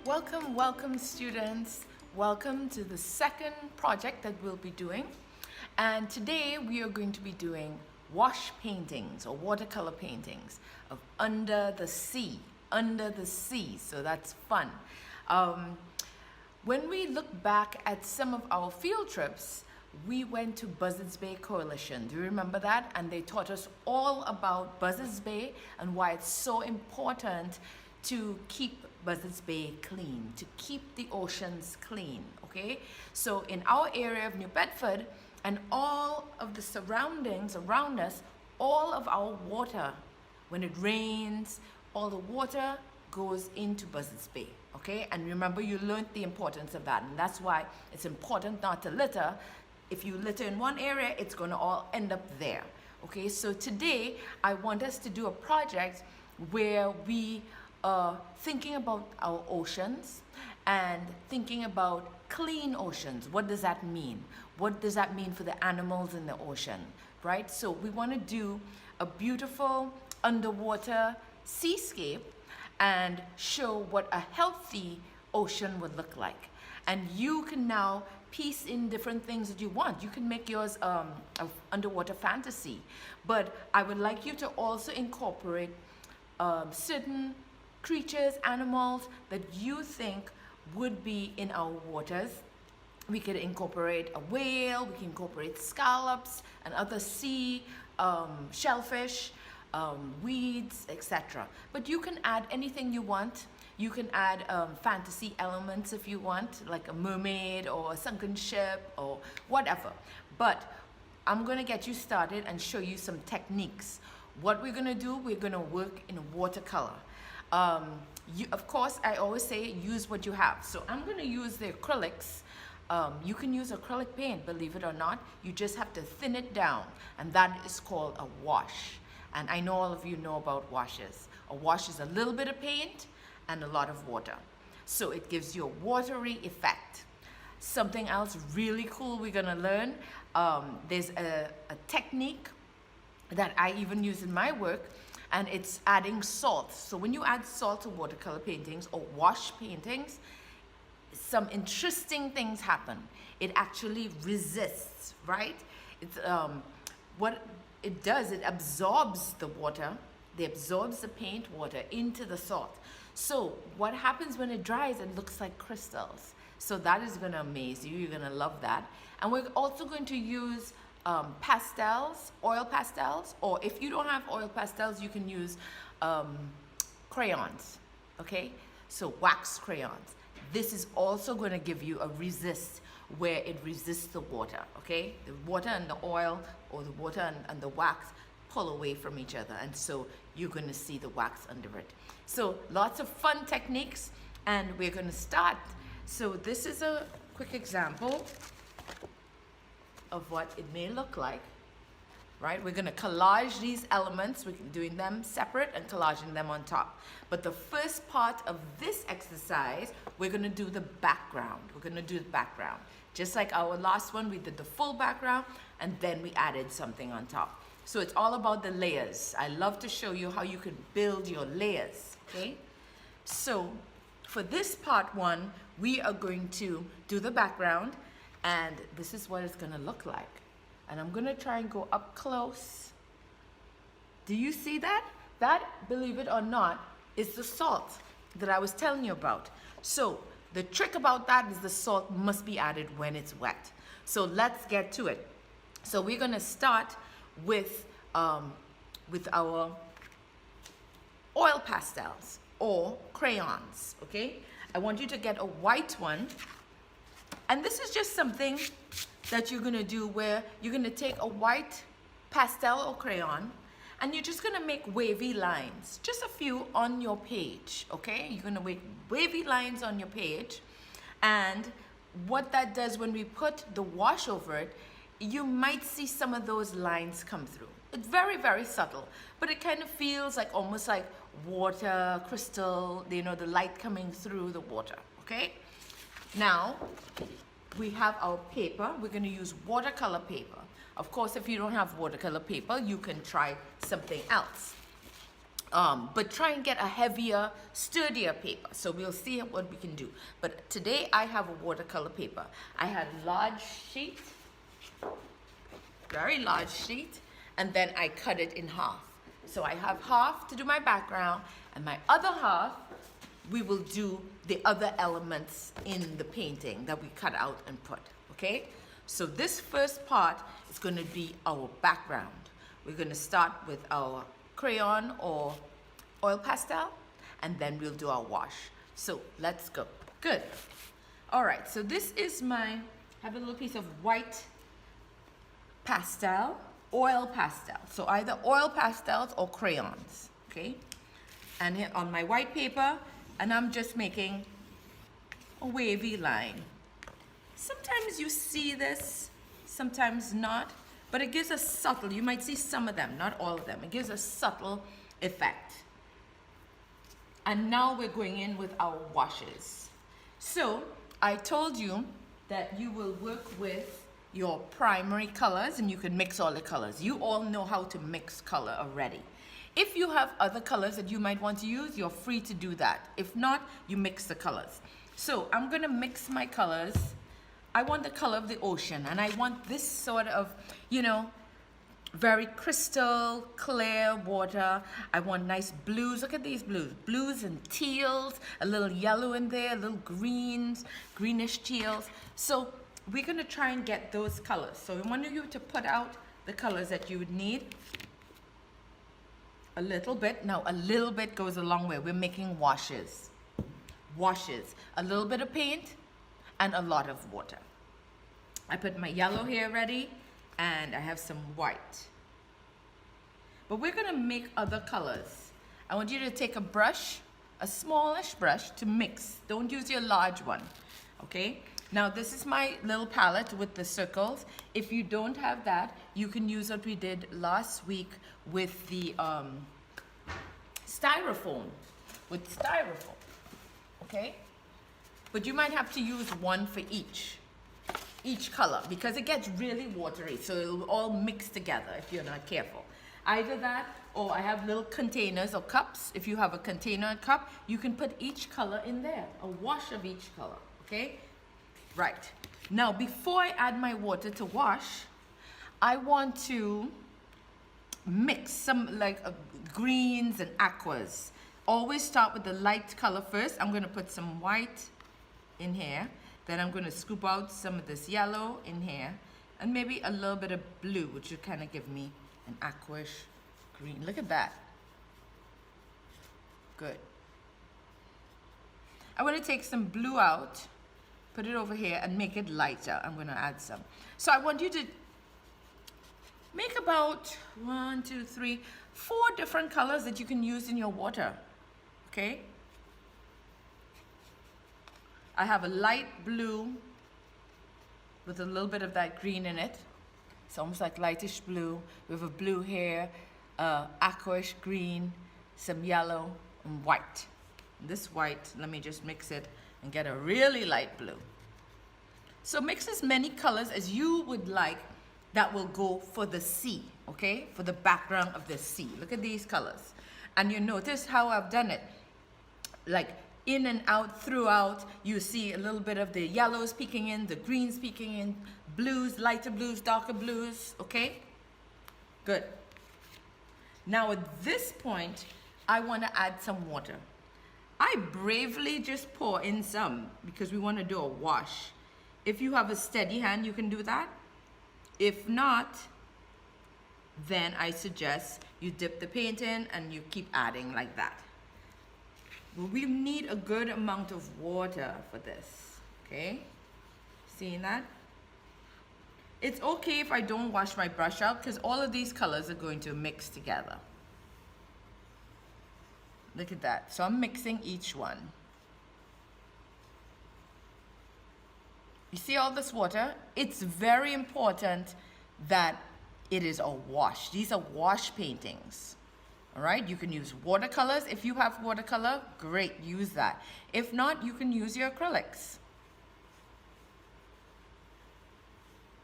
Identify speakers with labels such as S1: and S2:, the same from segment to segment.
S1: Welcome students. Welcome to the second project that we'll be doing. And today we are going to be doing wash paintings or watercolor paintings of under the sea. So that's fun. When we look back at some of our field trips, we went to Buzzards Bay Coalition. Do you remember that? And they taught us all about Buzzards Bay and why it's so important to keep Buzzards Bay clean, to keep the oceans clean, okay? So in our area of New Bedford and all of the surroundings around us, all of our water, when it rains, all the water goes into Buzzards Bay, okay? And remember, you learned the importance of that, and that's why it's important not to litter. If you litter in one area, it's gonna all end up there, okay? So today, I want us to do a project where we thinking about our oceans and thinking about clean oceans. What does that mean? What does that mean for the animals in the ocean, right? So we want to do a beautiful underwater seascape and show what a healthy ocean would look like. And you can now piece in different things that you want. You can make yours of underwater fantasy, but I would like you to also incorporate certain creatures, animals that you think would be in our waters. We could incorporate a whale, we can incorporate scallops and other sea shellfish, weeds, etc. But you can add anything you want. You can add fantasy elements if you want, like a mermaid or a sunken ship or whatever. But I'm gonna get you started and show you some techniques. What we're gonna do, we're gonna work in watercolor. Of course, I always say use what you have. So I'm going to use the acrylics. You can use acrylic paint, believe it or not. You just have to thin it down, and that is called a wash. And I know all of you know about washes. A wash is a little bit of paint and a lot of water. So it gives you a watery effect. Something else really cool we're going to learn. There's a technique that I even use in my work, and it's adding salt. So when you add salt to watercolor paintings or wash paintings, some interesting things happen. It actually resists, right? It's what it does, it absorbs the water, it absorbs the paint water into the salt. So what happens when it dries, it looks like crystals. So that is gonna amaze you, you're gonna love that. And we're also going to use pastels, oil pastels, or if you don't have oil pastels, you can use crayons, okay? So wax crayons. This is also going to give you a resist, where it resists the water, okay? The water and the oil, or the water and the wax pull away from each other, and so you're going to see the wax under it. So lots of fun techniques, and we're going to start. So this is a quick example of what it may look like, right? We're gonna collage these elements. We're doing them separate and collaging them on top. But the first part of this exercise, we're gonna do the background. We're gonna do the background. Just like our last one, we did the full background and then we added something on top. So it's all about the layers. I love to show you how you can build your layers, okay? So for this part one, we are going to do the background, and this is what it's gonna look like. And I'm gonna try and go up close. Do you see that? That, believe it or not, is the salt that I was telling you about. So the trick about that is the salt must be added when it's wet. So let's get to it. So we're gonna start with our oil pastels or crayons, okay? I want you to get a white one. And this is just something that you're gonna do where you're gonna take a white pastel or crayon and you're just gonna make wavy lines, just a few on your page, okay? You're gonna make wavy lines on your page, and what that does when we put the wash over it, you might see some of those lines come through. It's very, very subtle, but it kind of feels like almost like water, crystal, you know, the light coming through the water, okay? Now, we have our paper. We're going to use watercolor paper. Of course, if you don't have watercolor paper, you can try something else. but try and get a heavier, sturdier paper. So we'll see what we can do. But today I have a watercolor paper. I had a large sheet, very large sheet, and then I cut it in half. So I have half to do my background, and my other half, we will do the other elements in the painting that we cut out and put, okay? So this first part is going to be our background. We're going to start with our crayon or oil pastel, and then we'll do our wash. So let's go. Good. All right, so this is I have a little piece of white pastel, oil pastel. So either oil pastels or crayons, okay? And here on my white paper, and I'm just making a wavy line. Sometimes you see this, sometimes not, but it gives a subtle, you might see some of them, not all of them. It gives a subtle effect. And now we're going in with our washes. So I told you that you will work with your primary colors and you can mix all the colors. You all know how to mix color already. If you have other colors that you might want to use, you're free to do that. If not, you mix the colors. So I'm gonna mix my colors. I want the color of the ocean, and I want this sort of, you know, very crystal clear water. I want nice blues. Look at these blues. Blues and teals, a little yellow in there, a little greens, greenish teals. So we're gonna try and get those colors. So I want you to put out the colors that you would need. A little bit. Now a little bit goes a long way. We're making washes. Washes. A little bit of paint and a lot of water. I put my yellow here ready, and I have some white. But we're gonna make other colors. I want you to take a brush, a smallish brush, to mix. Don't use your large one, okay? Now this is my little palette with the circles. If you don't have that, you can use what we did last week with the styrofoam, okay? But you might have to use one for each color, because it gets really watery, so it'll all mix together if you're not careful. Either that, or I have little containers or cups. If you have a container and cup, you can put each color in there, a wash of each color, okay? Right. Now, before I add my water to wash, I want to mix some greens and aquas. Always start with the light color first. I'm going to put some white in here. Then I'm going to scoop out some of this yellow in here, and maybe a little bit of blue, which will kind of give me an aquish green. Look at that. Good. I want to take some blue out, put it over here, and make it lighter. I'm going to add some. So I want you to make about 1, 2, 3, 4 different colors that you can use in your water, okay? I have a light blue with a little bit of that green in it. It's almost like lightish blue. We have a blue here, aquish green, some yellow, and white. And this white, let me just mix it and get a really light blue. So mix as many colors as you would like that will go for the sea, okay? For the background of the sea. Look at these colors. And you notice how I've done it. Like, in and out, throughout, you see a little bit of the yellows peeking in, the greens peeking in, blues, lighter blues, darker blues, okay? Good. Now at this point, I want to add some water. I bravely just pour in some because we want to do a wash. If you have a steady hand, you can do that. If not, then I suggest you dip the paint in and you keep adding like that. We need a good amount of water for this, okay? Seeing that? It's okay if I don't wash my brush out because all of these colors are going to mix together. Look at that. So I'm mixing each one. You see all this water? It's very important that it is a wash. These are wash paintings. All right, you can use watercolors. If you have watercolor, great, use that. If not, you can use your acrylics.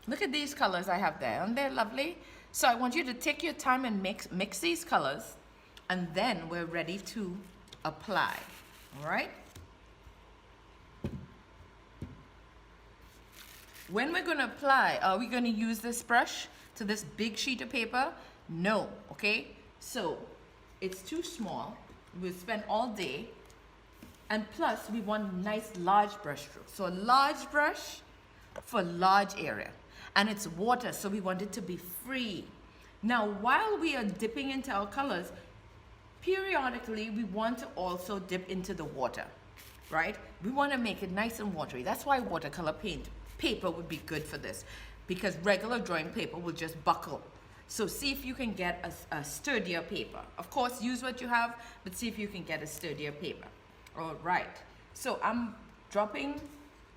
S1: Look at these colors I have there, aren't they lovely? So I want you to take your time and mix these colors And then we're ready to apply, all right? When we're gonna apply, are we gonna use this brush to this big sheet of paper? No, okay? So, it's too small. We'll spend all day. And plus, we want nice large brush strokes. So a large brush for large area. And it's water, so we want it to be free. Now, while we are dipping into our colors, periodically, we want to also dip into the water, right? We want to make it nice and watery. That's why watercolor paper would be good for this, because regular drawing paper will just buckle. So see if you can get a sturdier paper. Of course, use what you have, but see if you can get a sturdier paper. All right, so I'm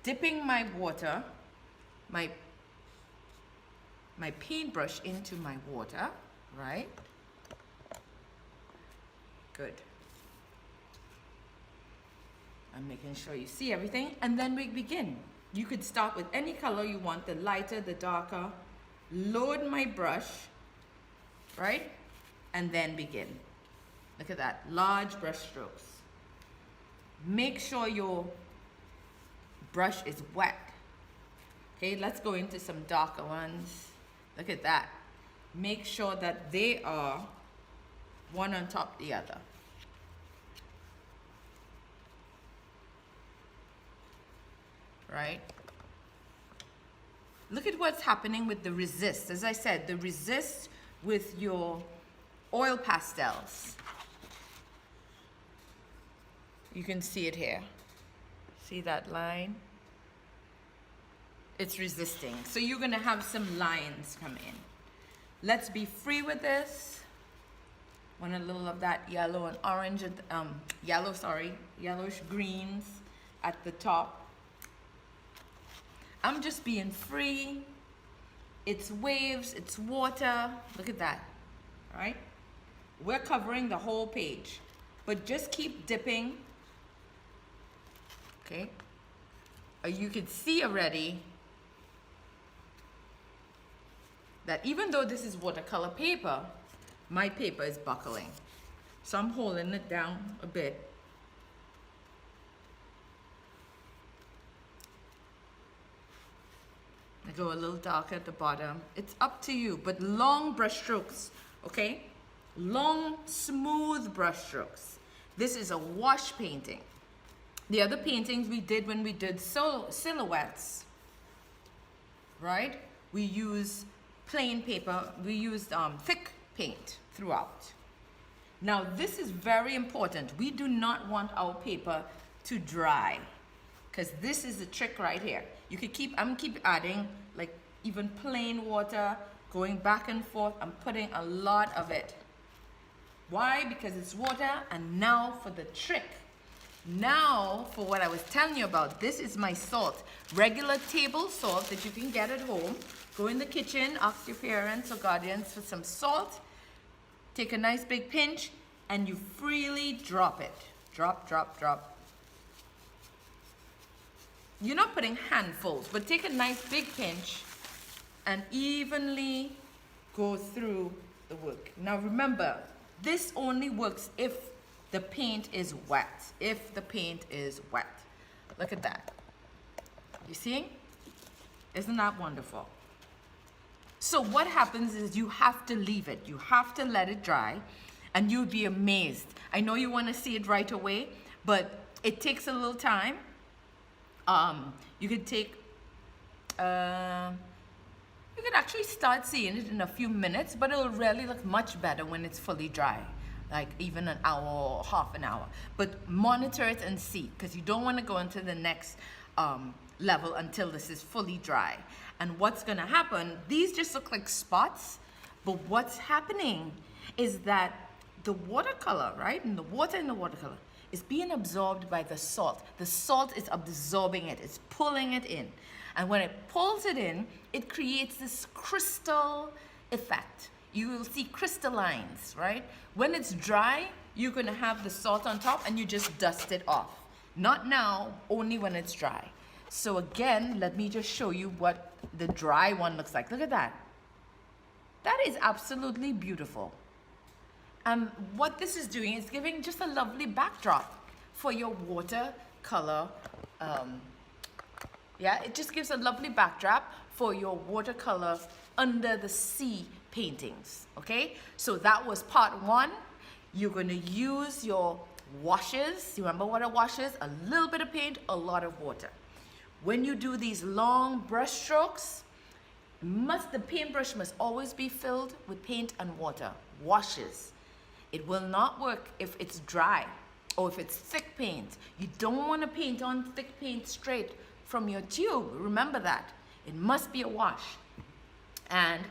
S1: dipping my water, my paintbrush into my water, right? Good. I'm making sure you see everything, and then we begin. You could start with any color you want, the lighter, the darker. Load my brush, right? And then begin. Look at that, large brush strokes. Make sure your brush is wet. Okay, let's go into some darker ones. Look at that. Make sure that they are one on top of the other. Right? Look at what's happening with the resist. As I said, the resist with your oil pastels. You can see it here. See that line? It's resisting. So you're gonna have some lines come in. Let's be free with this. Want a little of that yellow and orange, yellowish greens at the top. I'm just being free. It's waves, it's water. Look at that, all right? We're covering the whole page, but just keep dipping. Okay, you can see already that even though this is watercolor paper, my paper is buckling. So I'm holding it down a bit. I go a little darker at the bottom. It's up to you, but long brush strokes, okay? Long, smooth brush strokes. This is a wash painting. The other paintings we did when we did silhouettes, right? We use plain paper, we used thick paint throughout. Now this is very important. We do not want our paper to dry, because this is the trick right here. You could I'm keep adding like even plain water, going back and forth. I'm putting a lot of it. Why? Because it's water. And now for the trick. Now for what I was telling you about. This is my salt, regular table salt that you can get at home. Go in the kitchen, ask your parents or guardians for some salt. Take a nice big pinch and you freely drop it. Drop, drop, drop. You're not putting handfuls, but take a nice big pinch and evenly go through the work. Now remember, this only works if the paint is wet. If the paint is wet. Look at that. You see? Isn't that wonderful? So what happens is you have to leave it. You have to let it dry and you'll be amazed. I know you want to see it right away, but it takes a little time. You could take, you could actually start seeing it in a few minutes, but it'll really look much better when it's fully dry, like even an hour or half an hour. But monitor it and see, because you don't want to go into the next level until this is fully dry. And what's gonna happen, these just look like spots, but what's happening is that the watercolor, right, and the water in the watercolor, is being absorbed by the salt. The salt is absorbing it, it's pulling it in. And when it pulls it in, it creates this crystal effect. You will see crystallines, right? When it's dry, you're gonna have the salt on top and you just dust it off. Not now, only when it's dry. So again, let me just show you what the dry one looks like. Look at that. That is absolutely beautiful. What this is doing is giving just a lovely backdrop for your watercolor. Yeah, it just gives a lovely backdrop for your watercolor under the sea paintings, okay? So that was part one. You're gonna use your washes. You remember what a wash is? A little bit of paint, a lot of water. When you do these long brush strokes, the paintbrush must always be filled with paint and water, washes. It will not work if it's dry or if it's thick paint. You don't want to paint on thick paint straight from your tube. Remember that. It must be a wash. And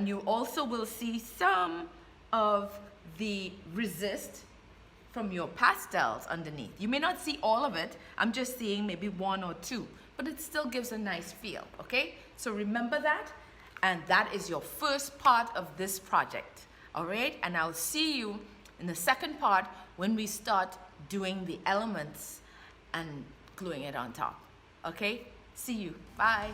S1: you also will see some of the resist from your pastels underneath. You may not see all of it. I'm just seeing maybe one or two, but it still gives a nice feel, okay? So remember that, and that is your first part of this project, all right? And I'll see you in the second part when we start doing the elements and gluing it on top, okay? See you, bye.